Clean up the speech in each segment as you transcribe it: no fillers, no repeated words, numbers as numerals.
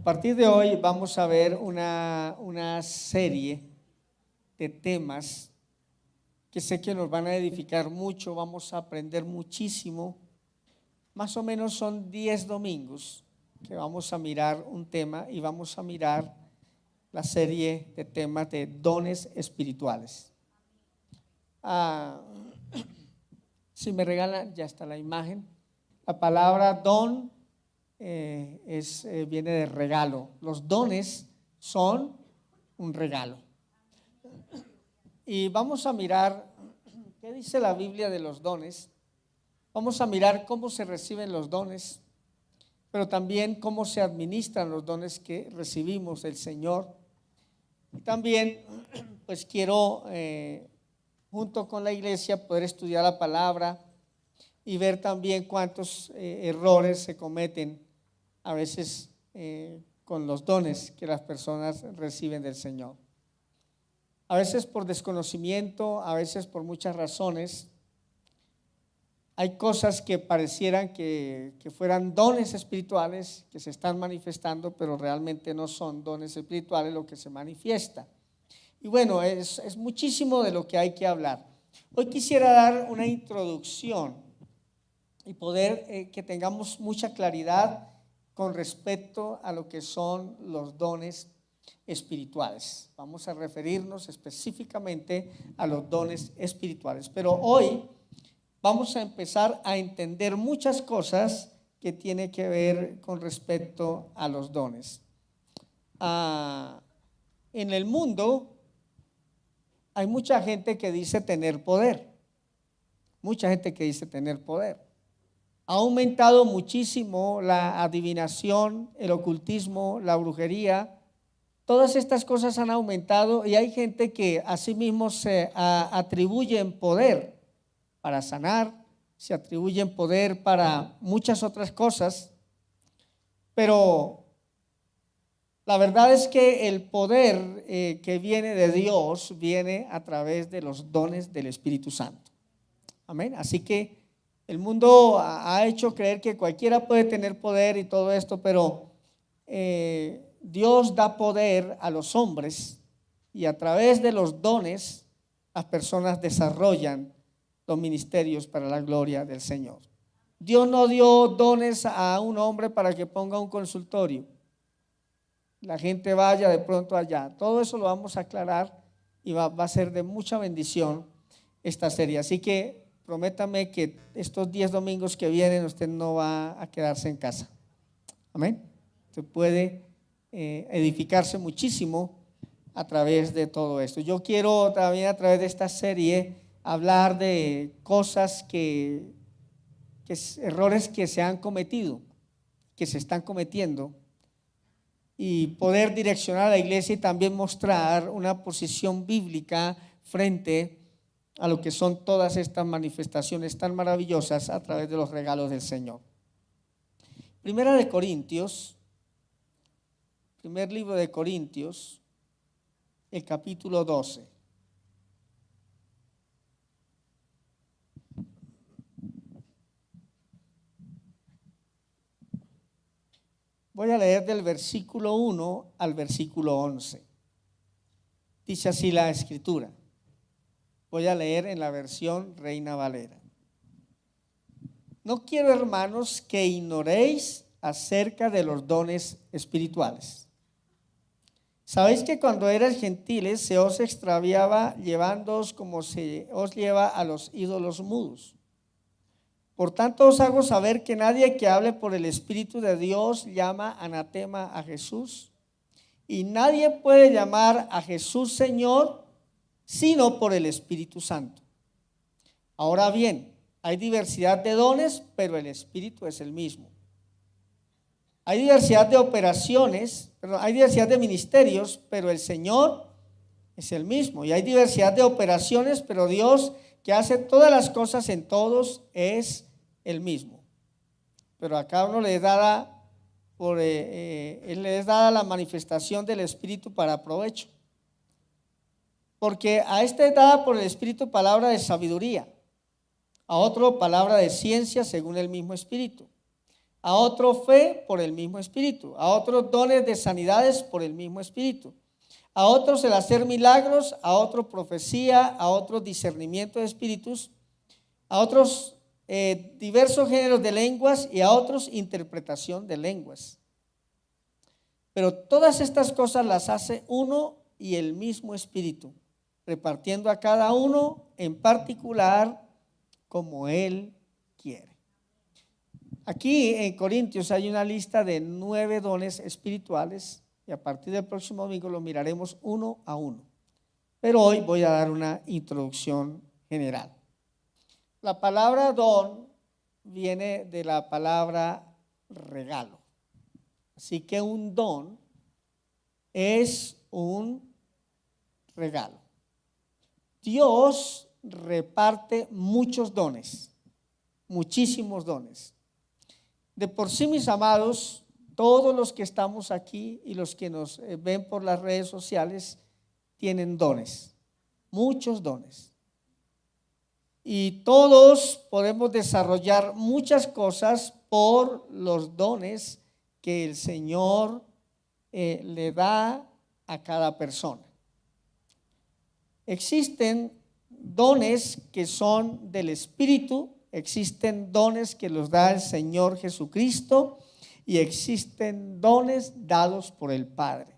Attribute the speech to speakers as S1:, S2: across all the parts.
S1: partir de hoy vamos a ver una serie de temas que sé que nos van a edificar mucho, vamos a aprender muchísimo. Más o menos son 10 domingos que vamos a mirar un tema y vamos a mirar la serie de temas de dones espirituales. Si me regalan, ya está la imagen. La palabra don viene de regalo. Los dones son un regalo. Y vamos a mirar qué dice la Biblia de los dones. Vamos a mirar cómo se reciben los dones, pero también cómo se administran los dones que recibimos del Señor. Y también, pues quiero, junto con la iglesia, poder estudiar la palabra y ver también cuántos errores se cometen a veces con los dones que las personas reciben del Señor. A veces por desconocimiento, a veces por muchas razones. Hay cosas que parecieran que fueran dones espirituales que se están manifestando, pero realmente no son dones espirituales lo que se manifiesta. Y bueno, es muchísimo de lo que hay que hablar. Hoy quisiera dar una introducción y poder que tengamos mucha claridad con respecto a lo que son los dones espirituales. Vamos a referirnos específicamente a los dones espirituales, pero hoy vamos a empezar a entender muchas cosas que tienen que ver con respecto a los dones. En el mundo hay mucha gente que dice tener poder. Mucha gente que dice tener poder. Ha aumentado muchísimo la adivinación, el ocultismo, la brujería. Todas estas cosas han aumentado y hay gente que asimismo se atribuyen poder para sanar, se atribuyen poder para muchas otras cosas, pero la verdad es que el poder que viene de Dios viene a través de los dones del Espíritu Santo. Amén. Así que el mundo ha hecho creer que cualquiera puede tener poder y todo esto, pero Dios da poder a los hombres y a través de los dones las personas desarrollan los ministerios para la gloria del Señor. Dios no dio dones a un hombre para que ponga un consultorio, la gente vaya de pronto allá. Todo eso lo vamos a aclarar y va a ser de mucha bendición esta serie. Así que prométame que estos 10 domingos que vienen usted no va a quedarse en casa. Amén. Usted puede edificarse muchísimo a través de todo esto. Yo quiero también a través de esta serie hablar de cosas errores que se han cometido, que se están cometiendo, y poder direccionar a la iglesia y también mostrar una posición bíblica frente a lo que son todas estas manifestaciones tan maravillosas a través de los regalos del Señor. Primera de Corintios, primer libro de Corintios, el capítulo 12. Voy a leer del versículo 1 al versículo 11. Dice así la escritura. Voy a leer en la versión Reina Valera. No quiero, hermanos, que ignoréis acerca de los dones espirituales. Sabéis que cuando erais gentiles se os extraviaba llevándoos como se os lleva a los ídolos mudos. Por tanto os hago saber que nadie que hable por el Espíritu de Dios llama anatema a Jesús, y nadie puede llamar a Jesús Señor sino por el Espíritu Santo. Ahora bien, hay diversidad de dones, pero el Espíritu es el mismo. Hay diversidad de operaciones, hay diversidad de ministerios, pero el Señor es el mismo. Y hay diversidad de operaciones, pero Dios, que hace todas las cosas en todos, es el mismo. Pero a cada uno le es dada la manifestación del Espíritu para provecho. Porque a este es dada por el Espíritu palabra de sabiduría, a otro palabra de ciencia según el mismo Espíritu, a otro fe por el mismo Espíritu, a otros dones de sanidades por el mismo Espíritu, a otros el hacer milagros, a otros profecía, a otros discernimiento de espíritus, a otros diversos géneros de lenguas y a otros interpretación de lenguas. Pero todas estas cosas las hace uno y el mismo Espíritu, repartiendo a cada uno en particular como Él quiere. Aquí en Corintios hay una lista de 9 dones espirituales y a partir del próximo domingo lo miraremos uno a uno. Pero hoy voy a dar una introducción general. La palabra don viene de la palabra regalo. Así que un don es un regalo. Dios reparte muchos dones, muchísimos dones. De por sí, mis amados, todos los que estamos aquí y los que nos ven por las redes sociales tienen dones, muchos dones. Y todos podemos desarrollar muchas cosas por los dones que el Señor le da a cada persona. Existen dones que son del Espíritu, existen dones que los da el Señor Jesucristo y existen dones dados por el Padre.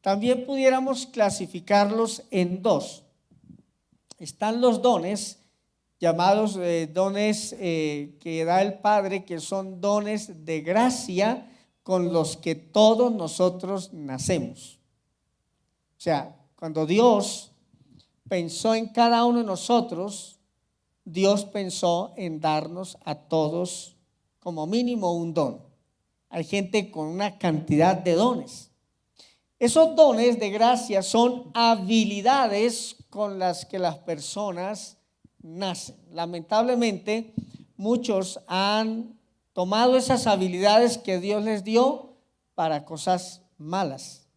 S1: También pudiéramos clasificarlos en dos. Están los dones llamados dones que da el Padre, que son dones de gracia con los que todos nosotros nacemos. O sea, cuando Dios pensó en cada uno de nosotros, Dios pensó en darnos a todos como mínimo un don. Hay gente con una cantidad de dones. Esos dones de gracia son habilidades con las que las personas nacen. Lamentablemente, muchos han tomado esas habilidades que Dios les dio para cosas malas,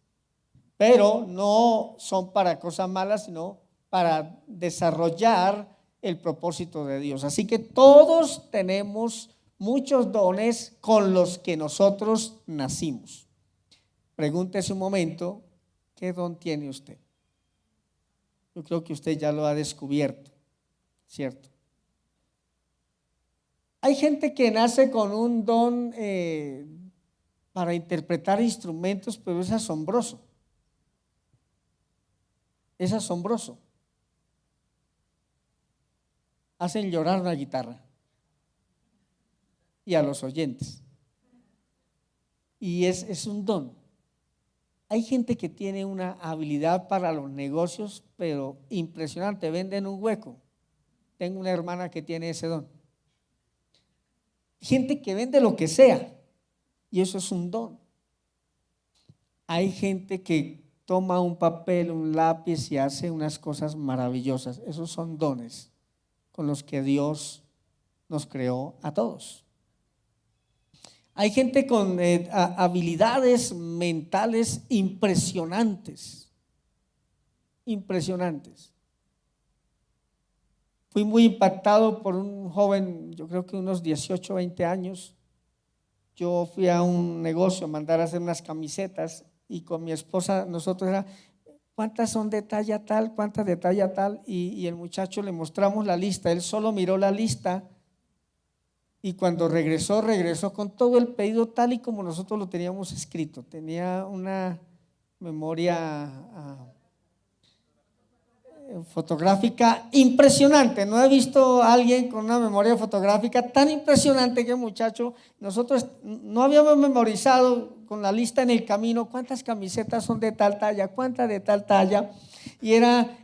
S1: pero no son para cosas malas, sino para desarrollar el propósito de Dios. Así que todos tenemos muchos dones con los que nosotros nacimos. Pregúntese un momento, ¿qué don tiene usted? Yo creo que usted ya lo ha descubierto, ¿cierto? Hay gente que nace con un don para interpretar instrumentos, pero es asombroso. Es asombroso. Hacen llorar una guitarra y a los oyentes. Y es un don. Hay gente que tiene una habilidad para los negocios, pero impresionante, venden un hueco. Tengo una hermana que tiene ese don. Gente que vende lo que sea, y eso es un don. Hay gente que toma un papel, un lápiz y hace unas cosas maravillosas. Esos son dones con los que Dios nos creó a todos. Hay gente con habilidades mentales impresionantes, impresionantes. Fui muy impactado por un joven, yo creo que unos 18, 20 años. Yo fui a un negocio a mandar a hacer unas camisetas y con mi esposa nosotros era, ¿cuántas son de talla tal? ¿Cuántas de talla tal? Y el muchacho le mostramos la lista, él solo miró la lista y cuando regresó con todo el pedido tal y como nosotros lo teníamos escrito. Tenía una memoria fotográfica impresionante. No he visto a alguien con una memoria fotográfica tan impresionante que el muchacho. Nosotros no habíamos memorizado con la lista en el camino cuántas camisetas son de tal talla, cuántas de tal talla, y eran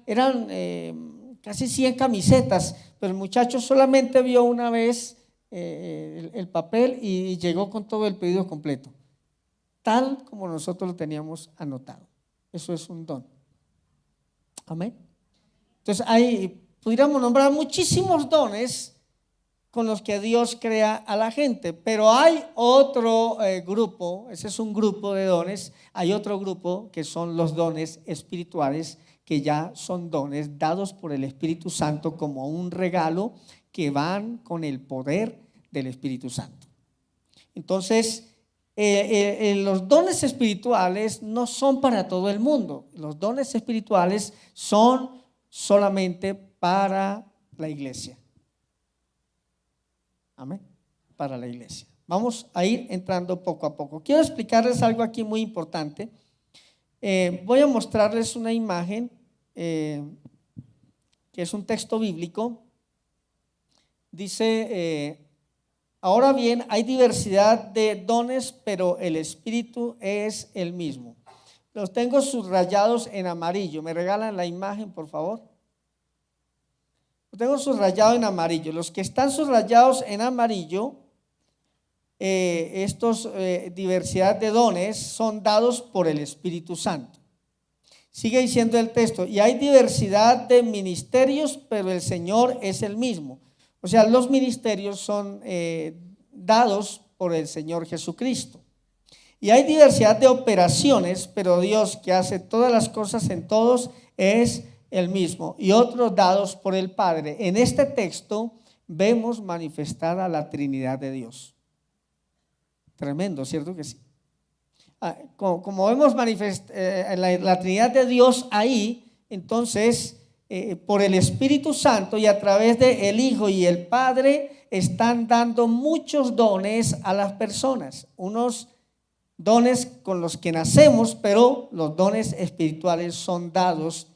S1: casi 100 camisetas, pero el muchacho solamente vio una vez el papel y llegó con todo el pedido completo, tal como nosotros lo teníamos anotado. Eso es un don. Amén. Entonces pudiéramos nombrar muchísimos dones con los que Dios crea a la gente, pero hay otro grupo, ese es un grupo de dones, hay otro grupo que son los dones espirituales, que ya son dones dados por el Espíritu Santo como un regalo que van con el poder del Espíritu Santo. Entonces, los dones espirituales no son para todo el mundo. Los dones espirituales son solamente para la iglesia. Amén. Para la iglesia. Vamos a ir entrando poco a poco. Quiero explicarles algo aquí muy importante. Voy a mostrarles una imagen que es un texto bíblico. Dice, ahora bien, hay diversidad de dones, pero el Espíritu es el mismo. Los tengo subrayados en amarillo. ¿Me regalan la imagen, por favor? Los tengo subrayados en amarillo. Los que están subrayados en amarillo, diversidad de dones son dados por el Espíritu Santo. Sigue diciendo el texto, y hay diversidad de ministerios, pero el Señor es el mismo. O sea, los ministerios son dados por el Señor Jesucristo. Y hay diversidad de operaciones, pero Dios, que hace todas las cosas en todos, es el mismo. Y otros dados por el Padre. En este texto vemos manifestada la Trinidad de Dios. Tremendo, ¿cierto que sí? Como vemos la Trinidad de Dios ahí, entonces por el Espíritu Santo y a través de el Hijo y el Padre están dando muchos dones a las personas. Unos dones con los que nacemos, pero los dones espirituales son dados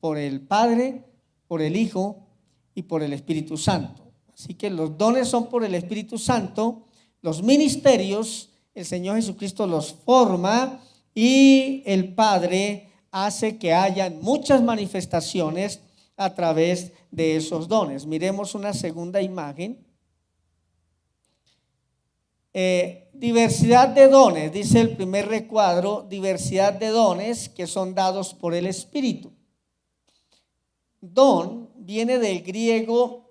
S1: por el Padre, por el Hijo y por el Espíritu Santo. Así que los dones son por el Espíritu Santo. Los ministerios, el Señor Jesucristo los forma y el Padre hace que hayan muchas manifestaciones a través de esos dones. Miremos una segunda imagen. Diversidad de dones, dice el primer recuadro, diversidad de dones que son dados por el Espíritu. Don viene del griego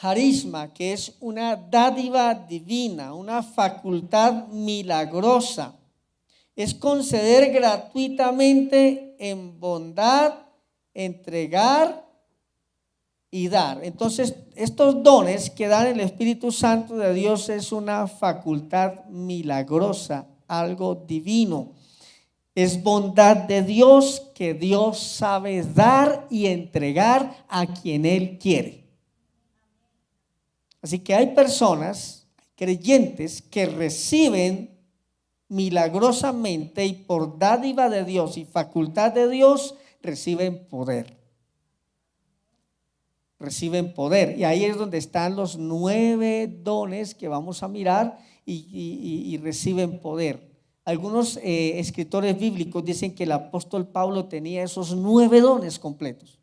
S1: Harisma, que es una dádiva divina, una facultad milagrosa. Es conceder gratuitamente en bondad, entregar y dar. Entonces, estos dones que dan el Espíritu Santo de Dios es una facultad milagrosa, algo divino. Es bondad de Dios que Dios sabe dar y entregar a quien Él quiere. Así que hay personas, creyentes, que reciben milagrosamente y por dádiva de Dios y facultad de Dios, reciben poder. Reciben poder. Y ahí es donde están los 9 dones que vamos a mirar y reciben poder. Algunos escritores bíblicos dicen que el apóstol Pablo tenía esos 9 dones completos.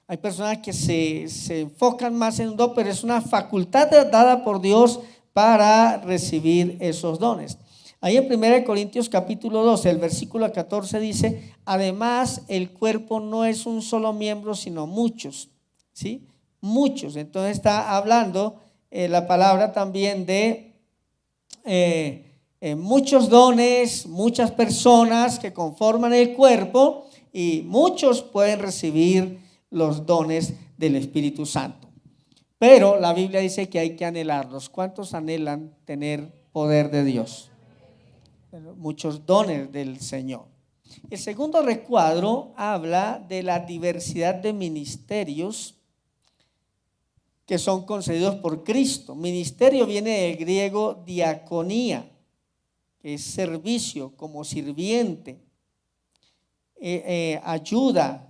S1: Hay personas que se enfocan más en un don, pero es una facultad dada por Dios para recibir esos dones. Ahí en 1 Corintios capítulo 12, el versículo 14 dice, además el cuerpo no es un solo miembro, sino muchos, ¿sí? Muchos. Entonces está hablando la palabra también de muchos dones, muchas personas que conforman el cuerpo y muchos pueden recibir los dones del Espíritu Santo. Pero la Biblia dice que hay que anhelarlos. ¿Cuántos anhelan tener poder de Dios? Muchos dones del Señor. El segundo recuadro habla de la diversidad de ministerios que son concedidos por Cristo. Ministerio viene del griego diaconía, que es servicio, como sirviente, ayuda,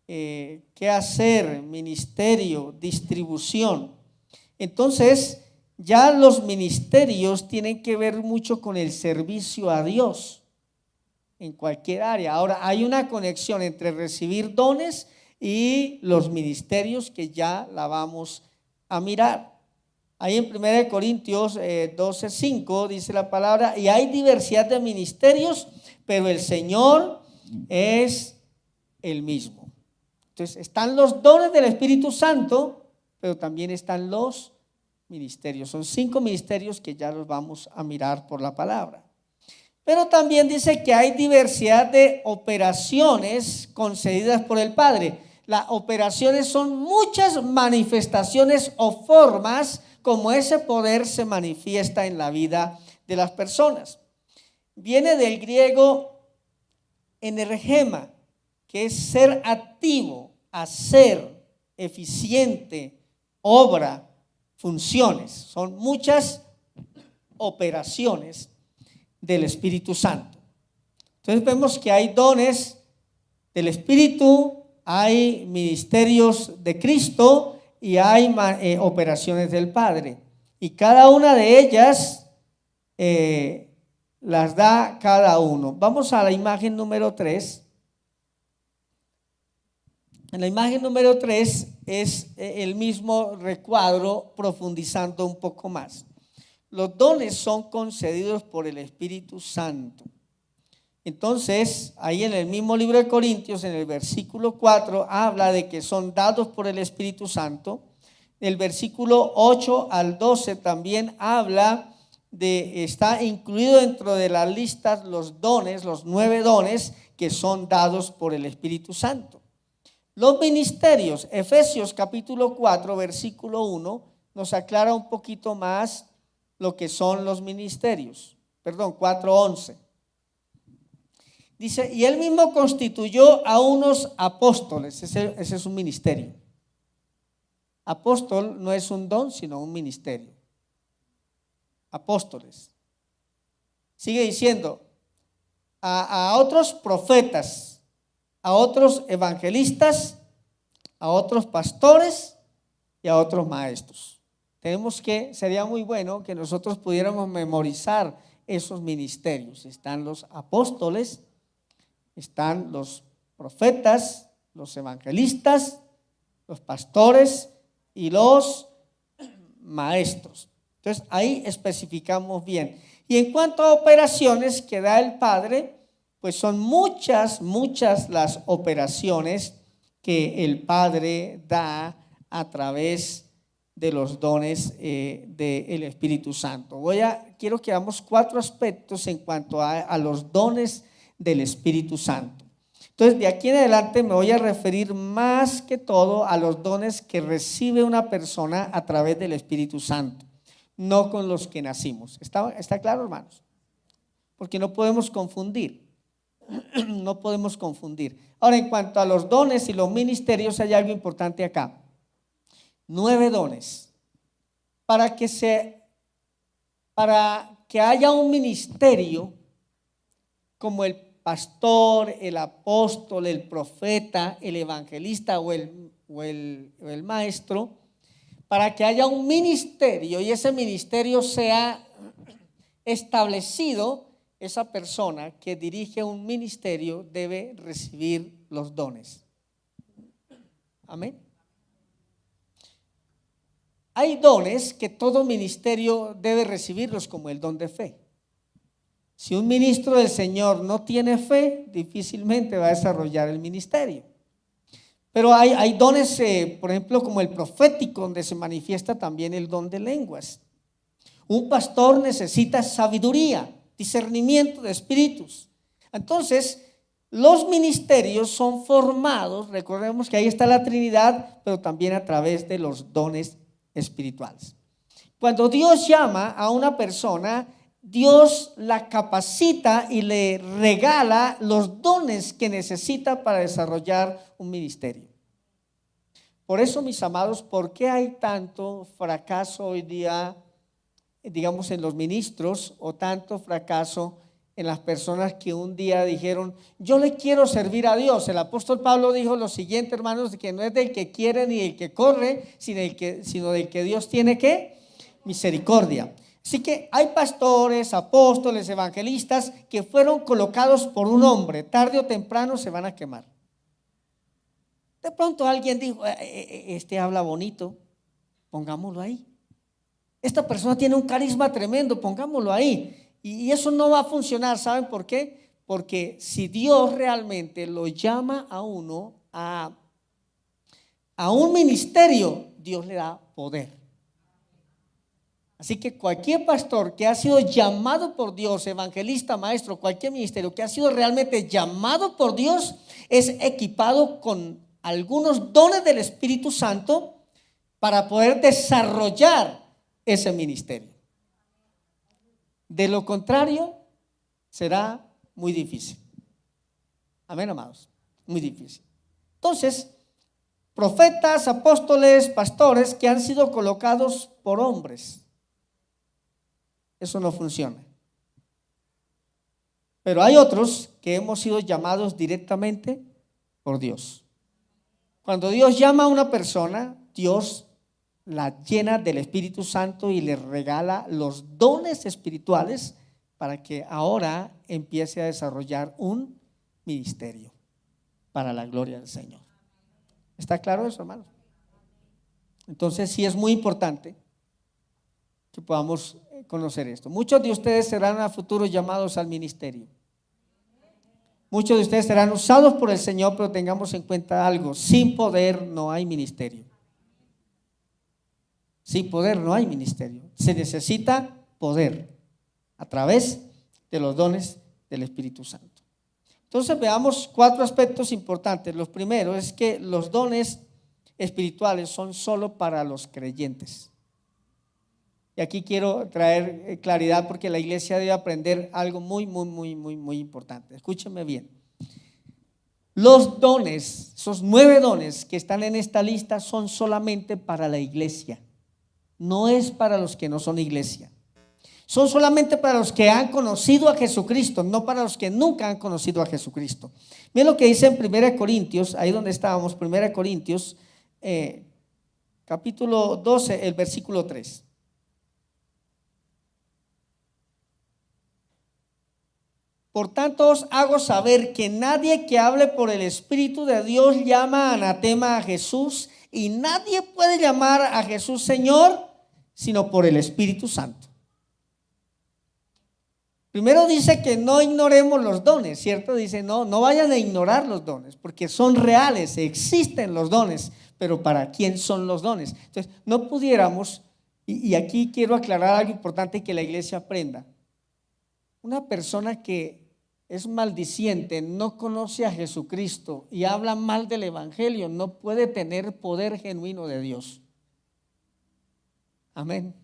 S1: qué hacer, ministerio, distribución. Entonces, ya los ministerios tienen que ver mucho con el servicio a Dios en cualquier área. Ahora, hay una conexión entre recibir dones y los ministerios que ya la vamos a mirar. Ahí en 1 Corintios 12:5 dice la palabra, y hay diversidad de ministerios, pero el Señor es el mismo. Entonces están los dones del Espíritu Santo, pero también están los ministerios. Son 5 ministerios que ya los vamos a mirar por la palabra. Pero también dice que hay diversidad de operaciones concedidas por el Padre. Las operaciones son muchas manifestaciones o formas como ese poder se manifiesta en la vida de las personas. Viene del griego energema, que es ser activo, hacer, eficiente, obra, funciones. Son muchas operaciones del Espíritu Santo. Entonces vemos que hay dones del Espíritu, hay ministerios de Cristo y hay operaciones del Padre. Y cada una de ellas las da cada uno. Vamos a la imagen número 3. En la imagen número 3 es el mismo recuadro profundizando un poco más. Los dones son concedidos por el Espíritu Santo. Entonces, ahí en el mismo libro de Corintios, en el versículo 4, habla de que son dados por el Espíritu Santo. El versículo 8 al 12 también habla está incluido dentro de las listas los dones, los 9 dones que son dados por el Espíritu Santo. Los ministerios, Efesios capítulo 4, versículo 1, nos aclara un poquito más lo que son los ministerios. 4:11. Dice, y él mismo constituyó a unos apóstoles. Ese es un ministerio. Apóstol no es un don, sino un ministerio. Apóstoles. Sigue diciendo, a otros profetas, a otros evangelistas, a otros pastores y a otros maestros. Sería muy bueno que nosotros pudiéramos memorizar esos ministerios. Están los apóstoles, están los profetas, los evangelistas, los pastores y los maestros. Entonces ahí especificamos bien. Y en cuanto a operaciones que da el Padre, pues son muchas las operaciones que el Padre da a través de los dones del Espíritu Santo. Quiero que hagamos 4 aspectos en cuanto a los dones del Espíritu Santo. Entonces, de aquí en adelante me voy a referir más que todo a los dones que recibe una persona a través del Espíritu Santo, no con los que nacimos. ¿Está claro, hermanos? Porque no podemos confundir. No podemos confundir. Ahora, en cuanto a los dones y los ministerios, hay algo importante acá. 9 dones. Para que haya un ministerio como el pastor, el apóstol, el profeta, el evangelista o el maestro, para que haya un ministerio y ese ministerio sea establecido, esa persona que dirige un ministerio debe recibir los dones. Amén. Hay dones que todo ministerio debe recibirlos, como el don de fe. Si un ministro del Señor no tiene fe, difícilmente va a desarrollar el ministerio. Pero hay dones, por ejemplo, como el profético, donde se manifiesta también el don de lenguas. Un pastor necesita sabiduría, discernimiento de espíritus. Entonces, los ministerios son formados, recordemos que ahí está la Trinidad, pero también a través de los dones espirituales. Cuando Dios llama a una persona, Dios la capacita y le regala los dones que necesita para desarrollar un ministerio. Por eso, mis amados, ¿por qué hay tanto fracaso hoy día, digamos, en los ministros, o tanto fracaso en las personas que un día dijeron, yo le quiero servir a Dios? El apóstol Pablo dijo lo siguiente, hermanos, que no es del que quiere ni del que corre, sino del que Dios tiene ¿qué? Misericordia. Así que hay pastores, apóstoles, evangelistas que fueron colocados por un hombre, tarde o temprano se van a quemar. De pronto alguien dijo, este habla bonito, pongámoslo ahí. Esta persona tiene un carisma tremendo, pongámoslo ahí. Y eso no va a funcionar, ¿saben por qué? Porque si Dios realmente lo llama a uno a un ministerio, Dios le da poder. Así que cualquier pastor que ha sido llamado por Dios, evangelista, maestro, cualquier ministerio que ha sido realmente llamado por Dios, es equipado con algunos dones del Espíritu Santo para poder desarrollar ese ministerio. De lo contrario, será muy difícil. Amén, amados, muy difícil. Entonces, profetas, apóstoles, pastores que han sido colocados por hombres, eso no funciona. Pero hay otros que hemos sido llamados directamente por Dios. Cuando Dios llama a una persona, Dios la llena del Espíritu Santo y le regala los dones espirituales para que ahora empiece a desarrollar un ministerio para la gloria del Señor. ¿Está claro eso, hermanos? Entonces sí es muy importante que podamos conocer esto. Muchos de ustedes serán a futuro llamados al ministerio. Muchos de ustedes serán usados por el Señor, pero tengamos en cuenta algo: sin poder no hay ministerio. Sin poder no hay ministerio. Se necesita poder a través de los dones del Espíritu Santo. Entonces veamos 4 aspectos importantes. Los primeros es que los dones espirituales son solo para los creyentes. Y aquí quiero traer claridad porque la iglesia debe aprender algo muy importante. Escúchenme bien. Los dones, esos 9 dones que están en esta lista, son solamente para la iglesia. No es para los que no son iglesia. Son solamente para los que han conocido a Jesucristo, no para los que nunca han conocido a Jesucristo. Miren lo que dice en 1 Corintios, ahí donde estábamos, 1 Corintios, capítulo 12, el versículo 3. Por tanto os hago saber que nadie que hable por el Espíritu de Dios llama anatema a Jesús, y nadie puede llamar a Jesús Señor sino por el Espíritu Santo. Primero dice que no ignoremos los dones, ¿cierto? Dice no vayan a ignorar los dones, porque son reales, existen los dones, pero ¿para quién son los dones? Entonces no pudiéramos, y aquí quiero aclarar algo importante que la iglesia aprenda. Una persona que es maldiciente, no conoce a Jesucristo y habla mal del evangelio, no puede tener poder genuino de Dios. Amén.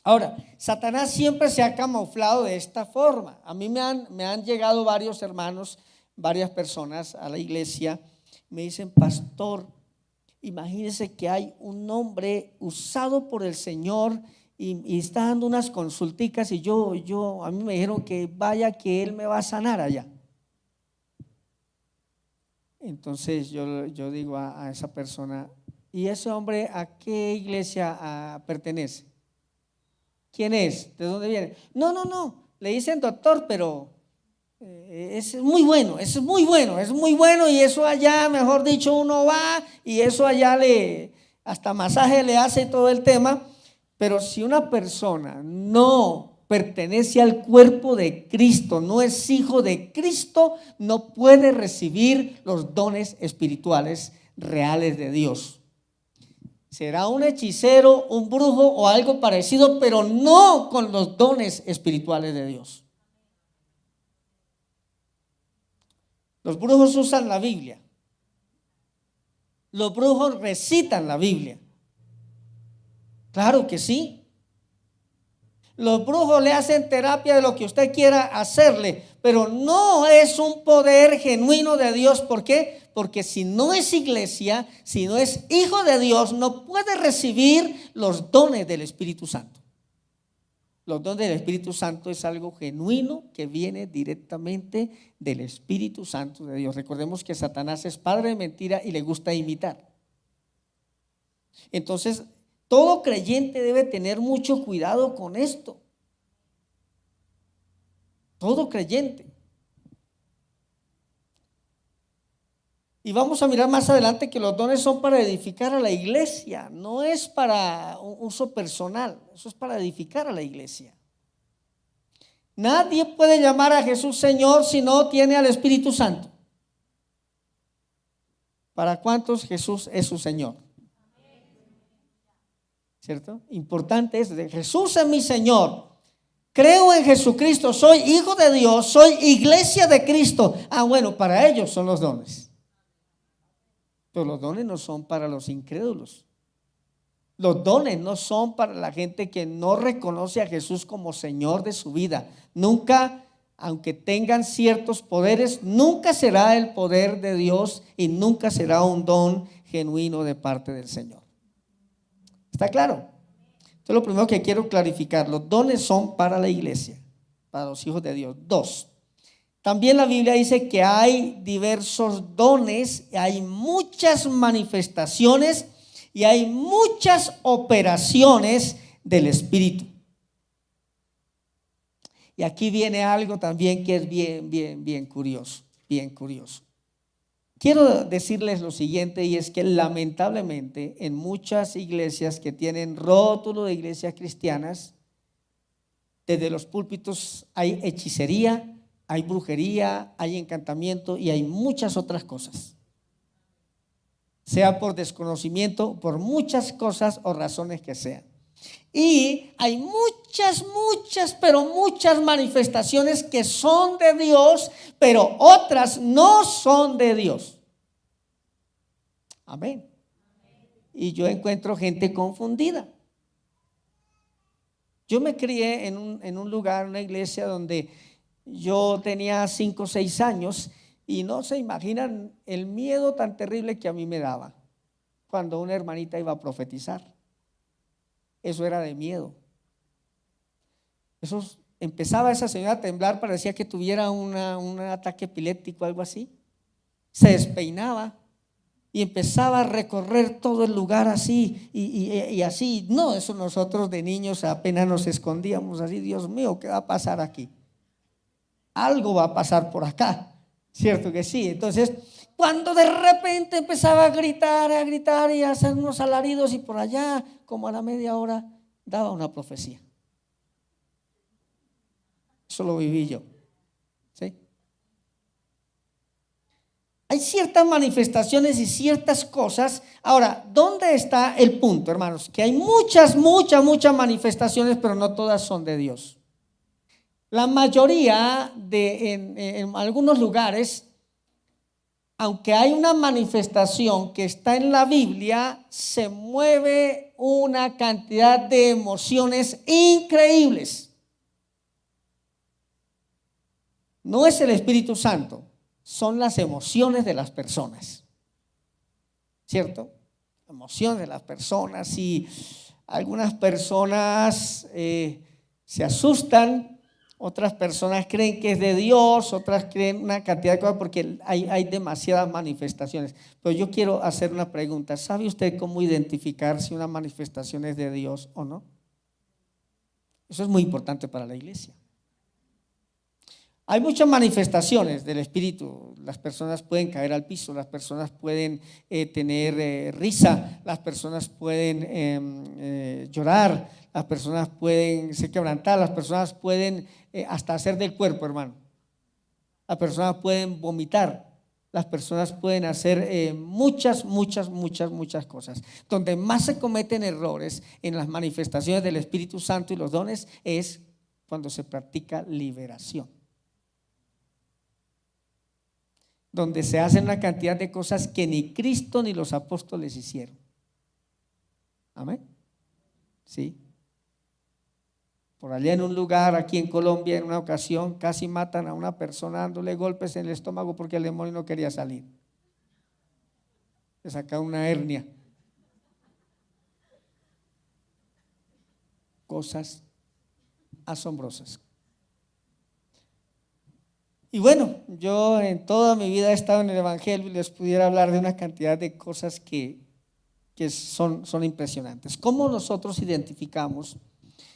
S1: Ahora, Satanás siempre se ha camuflado de esta forma. A mí me han llegado varios hermanos, varias personas a la iglesia, me dicen: pastor, imagínese que hay un hombre usado por el Señor y está dando unas consulticas, y a mí me dijeron que vaya, que él me va a sanar allá. Entonces yo digo a esa persona: ¿y ese hombre a qué iglesia pertenece? ¿Quién es? ¿De dónde viene? No, le dicen doctor, pero es muy bueno, es muy bueno, y eso allá, mejor dicho, uno va y eso allá hasta masaje le hace todo el tema. Pero si una persona no pertenece al cuerpo de Cristo, no es hijo de Cristo, no puede recibir los dones espirituales reales de Dios. Será un hechicero, un brujo o algo parecido, pero no con los dones espirituales de Dios. Los brujos usan la Biblia. Los brujos recitan la Biblia. Claro que sí. Los brujos le hacen terapia de lo que usted quiera hacerle, pero no es un poder genuino de Dios. ¿Por qué? Porque si no es iglesia, si no es hijo de Dios, no puede recibir los dones del Espíritu Santo. Los dones del Espíritu Santo es algo genuino que viene directamente del Espíritu Santo de Dios. Recordemos que Satanás es padre de mentira y le gusta imitar. Entonces, todo creyente debe tener mucho cuidado con esto. Todo creyente. Y vamos a mirar más adelante que los dones son para edificar a la iglesia, no es para un uso personal, eso es para edificar a la iglesia. Nadie puede llamar a Jesús Señor si no tiene al Espíritu Santo. ¿Para cuántos Jesús es su Señor? ¿Cierto? Importante es: Jesús es mi Señor, creo en Jesucristo, soy hijo de Dios, soy iglesia de Cristo. Bueno, para ellos son los dones. Pero los dones no son para los incrédulos. Los dones no son para la gente que no reconoce a Jesús como Señor de su vida. Nunca, aunque tengan ciertos poderes, nunca será el poder de Dios y nunca será un don genuino de parte del Señor. ¿Está claro? Esto es lo primero que quiero clarificar. Los dones son para la iglesia, para los hijos de Dios. 2. También la Biblia dice que hay diversos dones, hay muchas manifestaciones y hay muchas operaciones del Espíritu. Y aquí viene algo también que es bien curioso, bien curioso. Quiero decirles lo siguiente, y es que lamentablemente en muchas iglesias que tienen rótulo de iglesias cristianas, desde los púlpitos hay hechicería, hay brujería, hay encantamiento y hay muchas otras cosas. Sea por desconocimiento, por muchas cosas o razones que sean. Y hay pero muchas manifestaciones que son de Dios, pero otras no son de Dios. Amén. Y yo encuentro gente confundida. Yo me crié en un lugar, una iglesia donde yo tenía 5 o 6 años y no se imaginan el miedo tan terrible que a mí me daba cuando una hermanita iba a profetizar. Eso era de miedo. Eso empezaba esa señora a temblar, parecía que tuviera un ataque epiléptico, algo así. Se despeinaba y empezaba a recorrer todo el lugar así y así. No, eso nosotros de niños apenas nos escondíamos así. Dios mío, ¿qué va a pasar aquí? Algo va a pasar por acá, ¿cierto que sí? Entonces, cuando de repente empezaba a gritar y a hacer unos alaridos, y por allá, como a la media hora, daba una profecía. Eso lo viví yo, ¿sí? Hay ciertas manifestaciones y ciertas cosas. Ahora, ¿dónde está el punto, hermanos? Que hay muchas manifestaciones, pero no todas son de Dios. La mayoría en algunos lugares, aunque hay una manifestación que está en la Biblia, se mueve una cantidad de emociones increíbles. No es el Espíritu Santo, son las emociones de las personas, ¿cierto? Emociones de las personas, y algunas personas se asustan. Otras personas creen que es de Dios, otras creen una cantidad de cosas porque hay demasiadas manifestaciones. Pero yo quiero hacer una pregunta. ¿Sabe usted cómo identificar si una manifestación es de Dios o no? Eso es muy importante para la iglesia. Hay muchas manifestaciones del Espíritu. Las personas pueden caer al piso, las personas pueden tener risa, las personas pueden llorar, las personas pueden ser quebrantadas, las personas pueden hasta hacer del cuerpo, hermano. Las personas pueden vomitar, las personas pueden hacer muchas cosas. Donde más se cometen errores en las manifestaciones del Espíritu Santo y los dones es cuando se practica liberación. Donde se hacen una cantidad de cosas que ni Cristo ni los apóstoles hicieron. Amén. Sí. Por allá en un lugar, aquí en Colombia, en una ocasión, casi matan a una persona dándole golpes en el estómago porque el demonio no quería salir. Le sacaron una hernia. Cosas asombrosas. Y bueno, yo en toda mi vida he estado en el Evangelio y les pudiera hablar de una cantidad de cosas que son impresionantes. ¿Cómo nosotros identificamos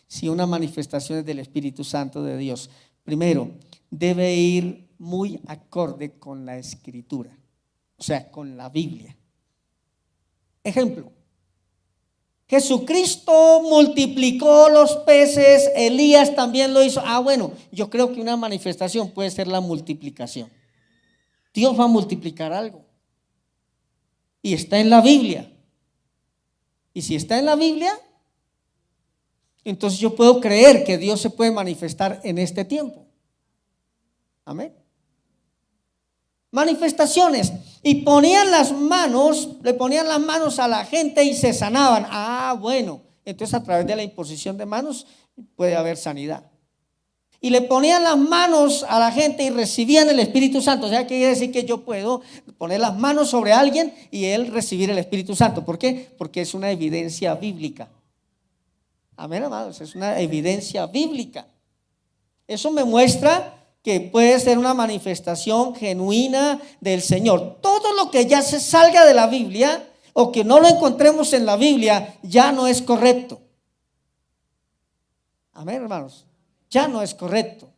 S1: si una manifestación es del Espíritu Santo de Dios? Primero, debe ir muy acorde con la Escritura, o sea, con la Biblia. Ejemplo, Jesucristo multiplicó los peces, Elías también lo hizo. Bueno, yo creo que una manifestación puede ser la multiplicación. Dios va a multiplicar algo y está en la Biblia. Y si está en la Biblia, entonces yo puedo creer que Dios se puede manifestar en este tiempo. Amén. Manifestaciones. y ponían las manos, le ponían las manos a la gente y se sanaban. Ah, bueno, entonces a través de la imposición de manos puede haber sanidad. Y le ponían las manos a la gente y recibían el Espíritu Santo. O sea, quiere decir que yo puedo poner las manos sobre alguien y él recibir el Espíritu Santo. ¿Por qué? Porque es una evidencia bíblica. Amén, amados, es una evidencia bíblica. Eso me muestra que puede ser una manifestación genuina del Señor. Todo lo que ya se salga de la Biblia o que no lo encontremos en la Biblia ya no es correcto. Amén, hermanos, ya no es correcto.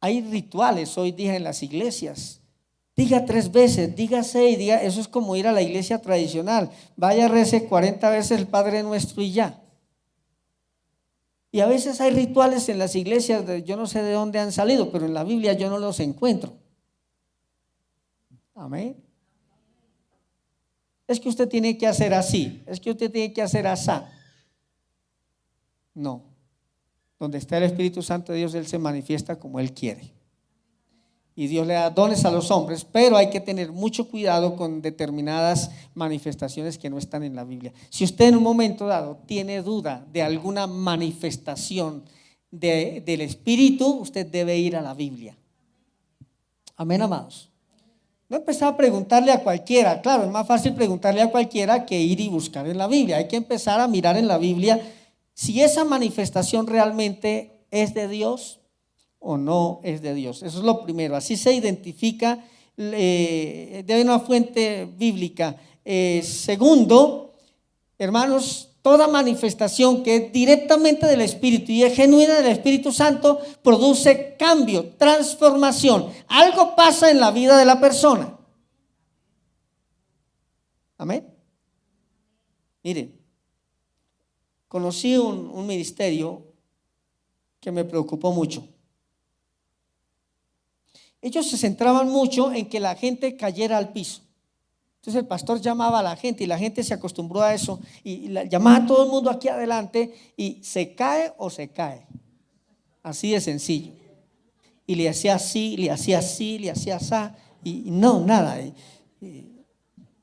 S1: Hay rituales hoy día en las iglesias. Diga 3 veces, diga 6, diga, eso es como ir a la iglesia tradicional. Vaya, rece 40 veces el Padre Nuestro y ya. Y a veces hay rituales en las iglesias, yo no sé de dónde han salido, pero en la Biblia yo no los encuentro. Amén. Es que usted tiene que hacer así, es que usted tiene que hacer así. No. Donde está el Espíritu Santo de Dios, Él se manifiesta como Él quiere. Y Dios le da dones a los hombres, pero hay que tener mucho cuidado con determinadas manifestaciones que no están en la Biblia. Si usted en un momento dado tiene duda de alguna manifestación del Espíritu, usted debe ir a la Biblia. Amén, amados. No empezar a preguntarle a cualquiera. Claro, es más fácil preguntarle a cualquiera que ir y buscar en la Biblia. Hay que empezar a mirar en la Biblia si esa manifestación realmente es de Dios o no es de Dios. Eso es lo primero. Así se identifica de una fuente bíblica. Segundo, hermanos, toda manifestación que es directamente del Espíritu y es genuina del Espíritu Santo produce cambio, transformación. Algo pasa en la vida de la persona. Amén. Miren, conocí un ministerio que me preocupó mucho. Ellos se centraban mucho en que la gente cayera al piso. Entonces el pastor llamaba a la gente y la gente se acostumbró a eso y llamaba a todo el mundo aquí adelante y se cae o se cae. Así de sencillo. Y le hacía así, le hacía así, le hacía así y no, nada.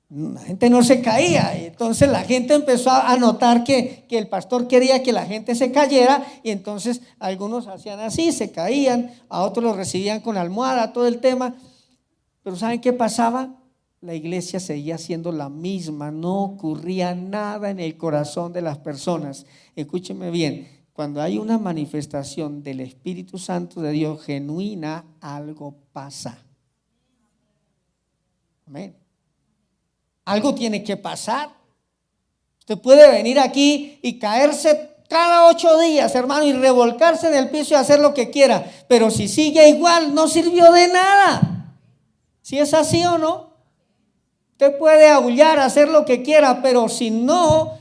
S1: La gente no se caía. Entonces la gente empezó a notar que el pastor quería que la gente se cayera y entonces algunos hacían así, se caían, a otros los recibían con almohada, todo el tema. Pero ¿saben qué pasaba? La iglesia seguía siendo la misma, no ocurría nada en el corazón de las personas. Escúchenme bien, cuando hay una manifestación del Espíritu Santo de Dios genuina, algo pasa. Amén. Algo tiene que pasar. Usted puede venir aquí y caerse cada 8 días, hermano, y revolcarse en el piso y hacer lo que quiera, pero si sigue igual, no sirvió de nada. ¿Si es así o no? Usted puede aullar, hacer lo que quiera, pero si no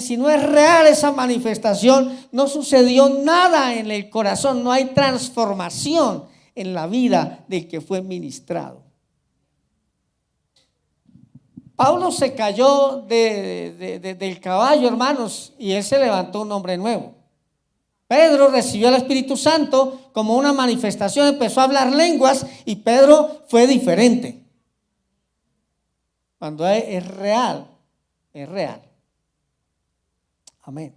S1: si no es real esa manifestación, no sucedió nada en el corazón, no hay transformación en la vida del que fue ministrado. Pablo se cayó del caballo, hermanos, y él se levantó un hombre nuevo. Pedro recibió el Espíritu Santo como una manifestación, empezó a hablar lenguas y Pedro fue diferente. Cuando es real, es real. Amén.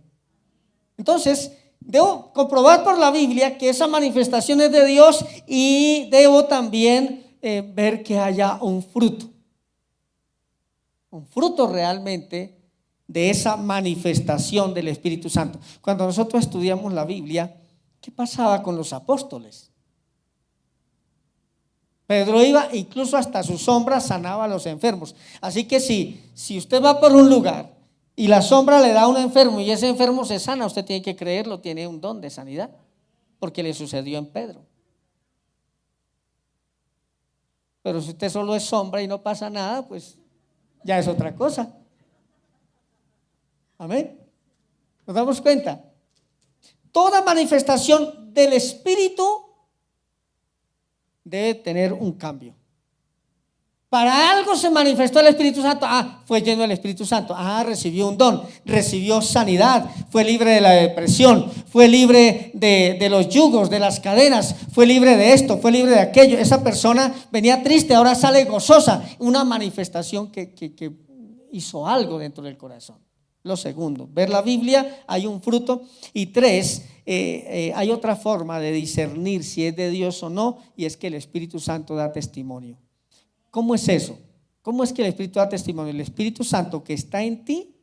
S1: Entonces, debo comprobar por la Biblia que esa manifestación es de Dios y debo también ver que haya un fruto realmente de esa manifestación del Espíritu Santo. Cuando nosotros estudiamos la Biblia, ¿qué pasaba con los apóstoles? Pedro iba, incluso hasta su sombra sanaba a los enfermos. Así que si usted va por un lugar y la sombra le da a un enfermo y ese enfermo se sana, usted tiene que creerlo, tiene un don de sanidad, porque le sucedió en Pedro. Pero si usted solo es sombra y no pasa nada, pues ya es otra cosa. Amén. ¿Nos damos cuenta? Toda manifestación del Espíritu debe tener un cambio. Para algo se manifestó el Espíritu Santo. Fue lleno del Espíritu Santo. Recibió un don, recibió sanidad, fue libre de la depresión, fue libre de los yugos, de las cadenas, fue libre de esto, fue libre de aquello. Esa persona venía triste, ahora sale gozosa. Una manifestación que hizo algo dentro del corazón. Lo segundo, ver la Biblia, hay un fruto. Y tres, hay otra forma de discernir si es de Dios o no, y es que el Espíritu Santo da testimonio. ¿Cómo es eso? ¿Cómo es que el Espíritu da testimonio? El Espíritu Santo que está en ti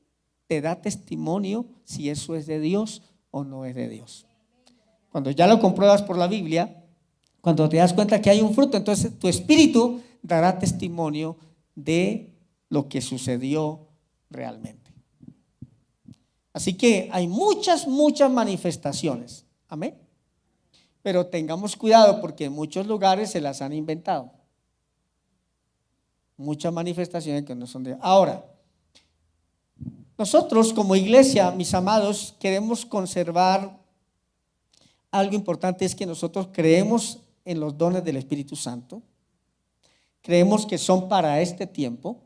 S1: te da testimonio si eso es de Dios o no es de Dios. Cuando ya lo compruebas por la Biblia, cuando te das cuenta que hay un fruto, entonces tu espíritu dará testimonio de lo que sucedió realmente. Así que hay muchas manifestaciones. Amén. Pero tengamos cuidado porque en muchos lugares se las han inventado. Muchas manifestaciones que no son de... Ahora, nosotros como iglesia, mis amados, queremos conservar algo importante, es que nosotros creemos en los dones del Espíritu Santo. Creemos que son para este tiempo.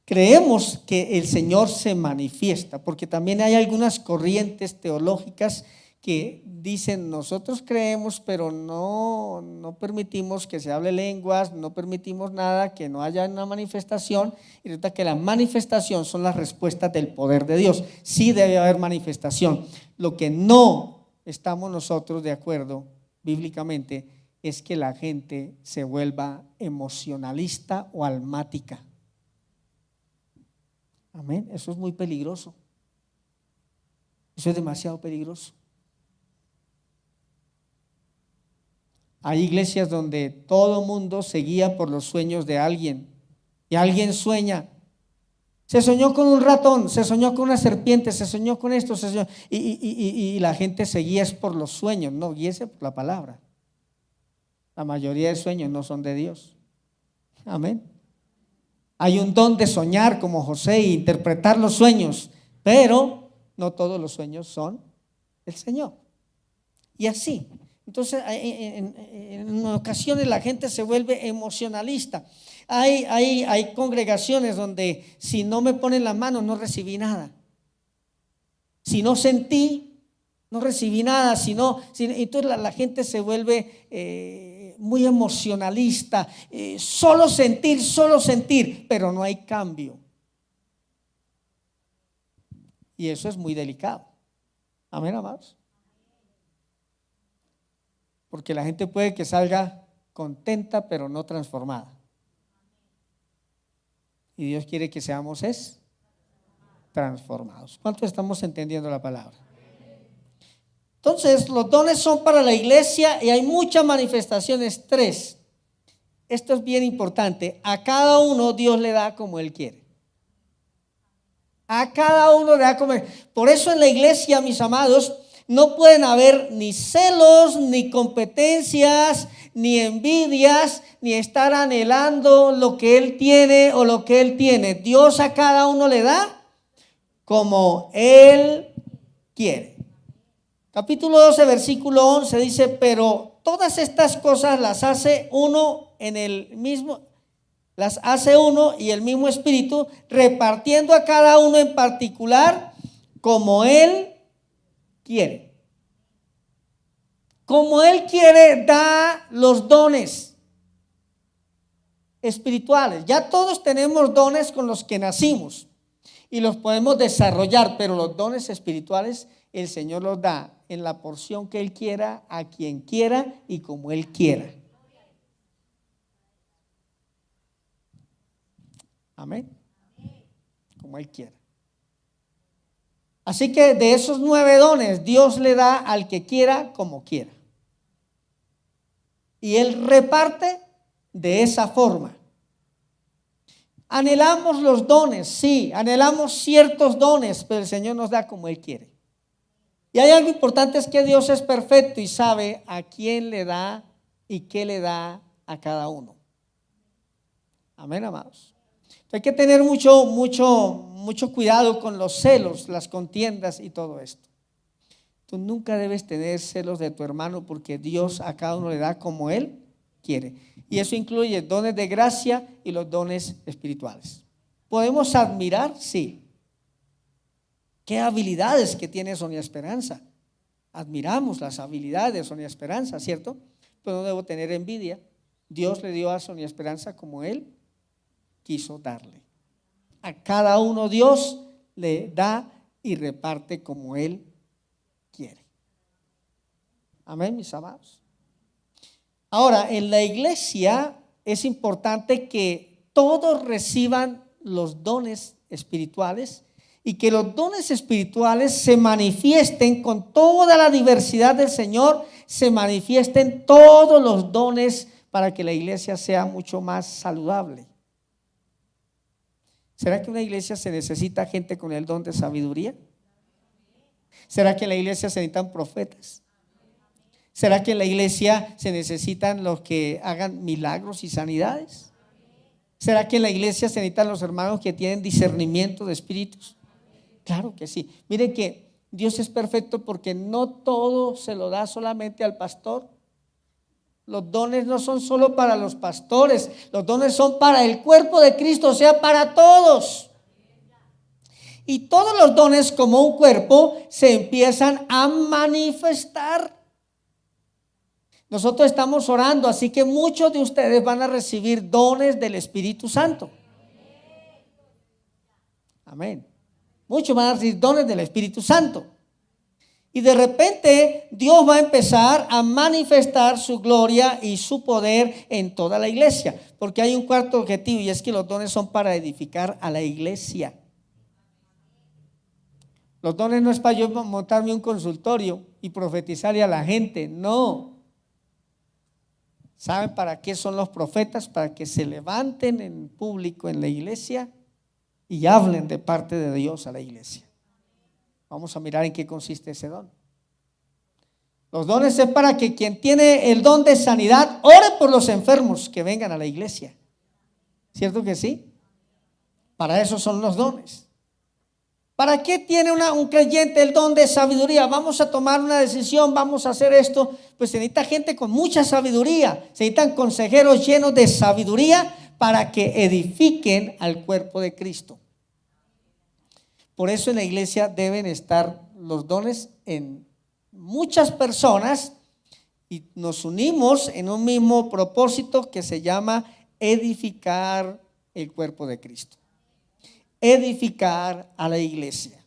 S1: Creemos que el Señor se manifiesta, porque también hay algunas corrientes teológicas que dicen nosotros creemos, pero no permitimos que se hable lenguas, no permitimos nada, que no haya una manifestación. Y resulta que la manifestación son las respuestas del poder de Dios. Sí debe haber manifestación. Lo que no estamos nosotros de acuerdo bíblicamente es que la gente se vuelva emocionalista o almática. Amén. Eso es muy peligroso. Eso es demasiado peligroso. Hay iglesias donde todo mundo se guía por los sueños de alguien. Y alguien sueña. Se soñó con un ratón, se soñó con una serpiente, se soñó con esto, se soñó, y la gente se guía es por los sueños, no guíese por la palabra. La mayoría de sueños no son de Dios. Amén. Hay un don de soñar como José e interpretar los sueños, pero no todos los sueños son del Señor. Y así. Entonces, en ocasiones la gente se vuelve emocionalista. Hay congregaciones donde si no me ponen la mano no recibí nada. Si no sentí, no recibí nada. Entonces la gente se vuelve muy emocionalista. Solo sentir, pero no hay cambio. Y eso es muy delicado. Amén, amados. Porque la gente puede que salga contenta, pero no transformada. Y Dios quiere que seamos transformados. ¿Cuántos estamos entendiendo la palabra? Entonces, los dones son para la iglesia y hay muchas manifestaciones. 3. Esto es bien importante. A cada uno Dios le da como Él quiere. A cada uno le da como Él. Por eso en la iglesia, mis amados, no pueden haber ni celos, ni competencias, ni envidias, ni estar anhelando lo que Él tiene o lo que Él tiene. Dios a cada uno le da como Él quiere. Capítulo 12, versículo 11 dice: pero todas estas cosas las hace uno y el mismo Espíritu, repartiendo a cada uno en particular como Él quiere. Como Él quiere, da los dones espirituales. Ya todos tenemos dones con los que nacimos y los podemos desarrollar, pero los dones espirituales el Señor los da en la porción que Él quiera, a quien quiera y como Él quiera. Amén. Como Él quiera. Así que de esos 9 dones, Dios le da al que quiera como quiera. Y Él reparte de esa forma. Anhelamos los dones, sí, anhelamos ciertos dones, pero el Señor nos da como Él quiere. Y hay algo importante, es que Dios es perfecto y sabe a quién le da y qué le da a cada uno. Amén, amados. Hay que tener mucho cuidado con los celos, las contiendas y todo esto. Tú nunca debes tener celos de tu hermano porque Dios a cada uno le da como Él quiere. Y eso incluye dones de gracia y los dones espirituales. ¿Podemos admirar? Sí. ¿Qué habilidades que tiene Sonia Esperanza? Admiramos las habilidades de Sonia Esperanza, ¿cierto? Pero no debo tener envidia. Dios le dio a Sonia Esperanza como Él quiso darle. A cada uno Dios le da y reparte como Él quiere. Amén, mis amados. Ahora, en la iglesia es importante que todos reciban los dones espirituales y que los dones espirituales se manifiesten con toda la diversidad del Señor, se manifiesten todos los dones para que la iglesia sea mucho más saludable. ¿Será que en una iglesia se necesita gente con el don de sabiduría? ¿Será que en la iglesia se necesitan profetas? ¿Será que en la iglesia se necesitan los que hagan milagros y sanidades? ¿Será que en la iglesia se necesitan los hermanos que tienen discernimiento de espíritus? Claro que sí. Miren que Dios es perfecto porque no todo se lo da solamente al pastor. Los dones no son solo para los pastores, los dones son para el cuerpo de Cristo, o sea, para todos. Y todos los dones como un cuerpo se empiezan a manifestar. Nosotros estamos orando, así que muchos de ustedes van a recibir dones del Espíritu Santo. Amén. Muchos van a recibir dones del Espíritu Santo. Y de repente Dios va a empezar a manifestar su gloria y su poder en toda la iglesia. Porque hay un cuarto objetivo y es que los dones son para edificar a la iglesia. Los dones no es para yo montarme un consultorio y profetizarle a la gente, no. ¿Saben para qué son los profetas? Para que se levanten en público en la iglesia y hablen de parte de Dios a la iglesia. Vamos a mirar en qué consiste ese don. Los dones es para que quien tiene el don de sanidad ore por los enfermos que vengan a la iglesia. ¿Cierto que sí? Para eso son los dones. ¿Para qué tiene un creyente el don de sabiduría? Vamos a tomar una decisión, vamos a hacer esto. Pues se necesita gente con mucha sabiduría. Se necesitan consejeros llenos de sabiduría para que edifiquen al cuerpo de Cristo. Por eso en la iglesia deben estar los dones en muchas personas y nos unimos en un mismo propósito que se llama edificar el cuerpo de Cristo. Edificar a la iglesia.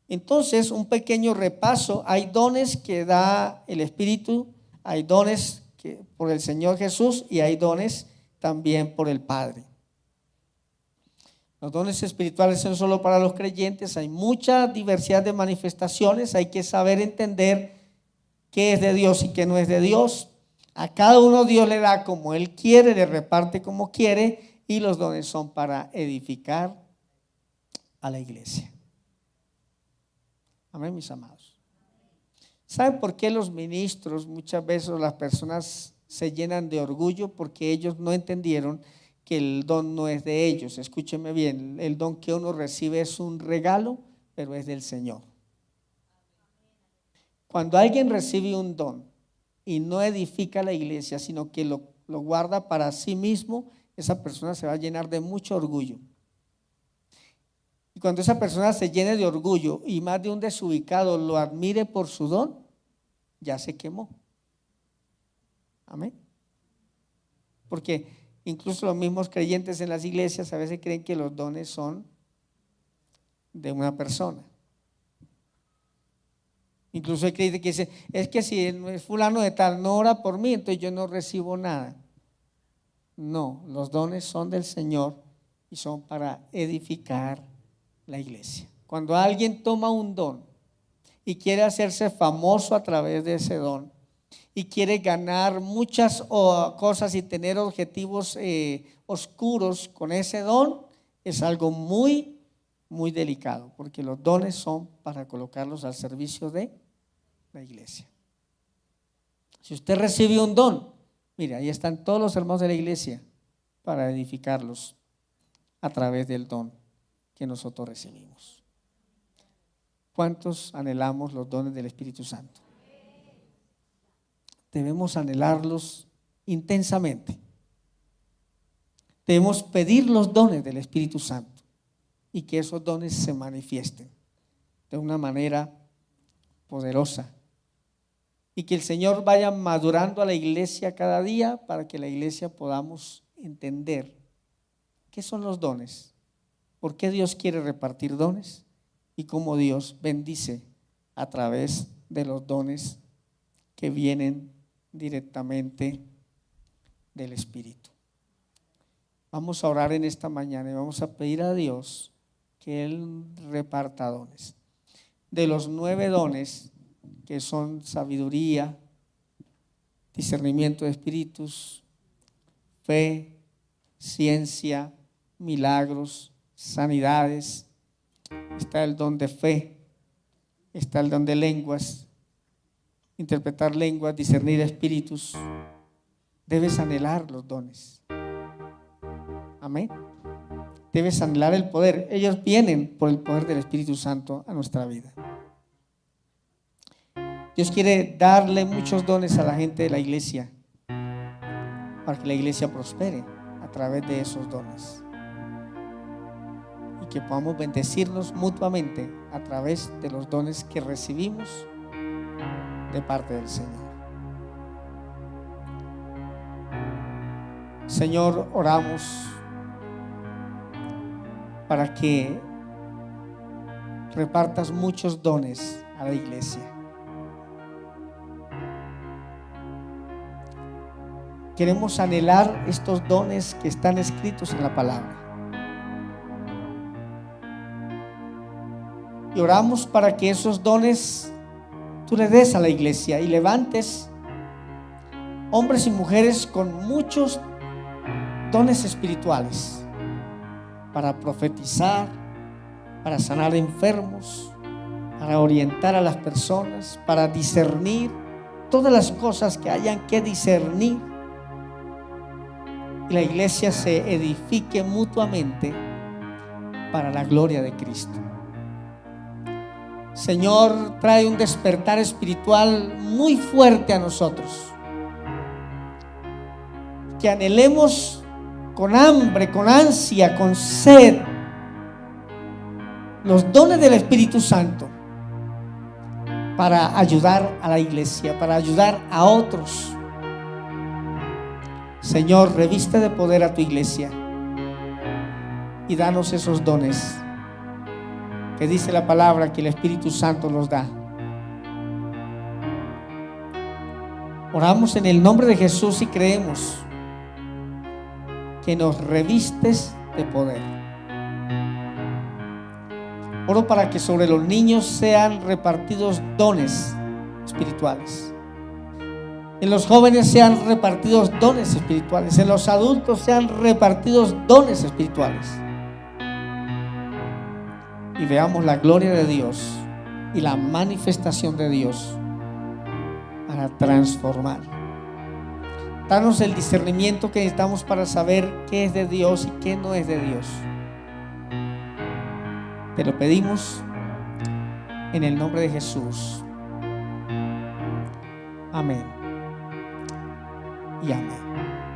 S1: Entonces, un pequeño repaso. Hay dones que da el Espíritu, hay dones que por el Señor Jesús y hay dones también por el Padre. Los dones espirituales son solo para los creyentes. Hay mucha diversidad de manifestaciones. Hay que saber entender qué es de Dios y qué no es de Dios. A cada uno Dios le da como Él quiere, le reparte como quiere, y los dones son para edificar a la iglesia. Amén, mis amados. ¿Saben por qué los ministros muchas veces las personas se llenan de orgullo? Porque ellos no entendieron que el don no es de ellos. Escúcheme bien, el don que uno recibe es un regalo, pero es del Señor. Cuando alguien recibe un don y no edifica la iglesia, sino que lo guarda para sí mismo, esa persona se va a llenar de mucho orgullo. Y cuando esa persona se llene de orgullo y más de un desubicado lo admire por su don, ya se quemó. Amén. Porque incluso los mismos creyentes en las iglesias a veces creen que los dones son de una persona. Incluso hay creyentes que dicen, es que si el fulano de tal no ora por mí, entonces yo no recibo nada. No, los dones son del Señor y son para edificar la iglesia. Cuando alguien toma un don y quiere hacerse famoso a través de ese don y quiere ganar muchas cosas y tener objetivos oscuros con ese don, es algo muy, muy delicado, porque los dones son para colocarlos al servicio de la iglesia. Si usted recibe un don, mire, ahí están todos los hermanos de la iglesia para edificarlos a través del don que nosotros recibimos. ¿Cuántos anhelamos los dones del Espíritu Santo? Debemos anhelarlos intensamente. Debemos pedir los dones del Espíritu Santo y que esos dones se manifiesten de una manera poderosa. Y que el Señor vaya madurando a la iglesia cada día para que la iglesia podamos entender qué son los dones, por qué Dios quiere repartir dones y cómo Dios bendice a través de los dones que vienen directamente del Espíritu. Vamos a orar en esta mañana y vamos a pedir a Dios que Él reparta dones. De los 9 dones, que son sabiduría, discernimiento de espíritus, fe, ciencia, milagros, sanidades, está el don de fe, está el don de lenguas, interpretar lenguas, discernir espíritus. Debes anhelar los dones. Amén. Debes anhelar el poder. Ellos vienen por el poder del Espíritu Santo a nuestra vida. Dios quiere darle muchos dones a la gente de la iglesia para que la iglesia prospere a través de esos dones y que podamos bendecirnos mutuamente a través de los dones que recibimos de parte del Señor. Señor, oramos para que repartas muchos dones a la iglesia. Queremos anhelar estos dones que están escritos en la palabra. Y oramos para que esos dones tú le des a la iglesia y levantes hombres y mujeres con muchos dones espirituales para profetizar, para sanar enfermos, para orientar a las personas, para discernir todas las cosas que hayan que discernir. Y la iglesia se edifique mutuamente para la gloria de Cristo. Señor, trae un despertar espiritual muy fuerte a nosotros. Que anhelemos con hambre, con ansia, con sed los dones del Espíritu Santo para ayudar a la iglesia, para ayudar a otros. Señor, reviste de poder a tu iglesia y danos esos dones que dice la palabra que el Espíritu Santo los da. Oramos en el nombre de Jesús y creemos que nos revistes de poder. Oro para que sobre los niños sean repartidos dones espirituales. En los jóvenes sean repartidos dones espirituales. En los adultos sean repartidos dones espirituales. Y veamos la gloria de Dios y la manifestación de Dios para transformar. Danos el discernimiento que necesitamos para saber qué es de Dios y qué no es de Dios. Te lo pedimos en el nombre de Jesús. Amén y amén.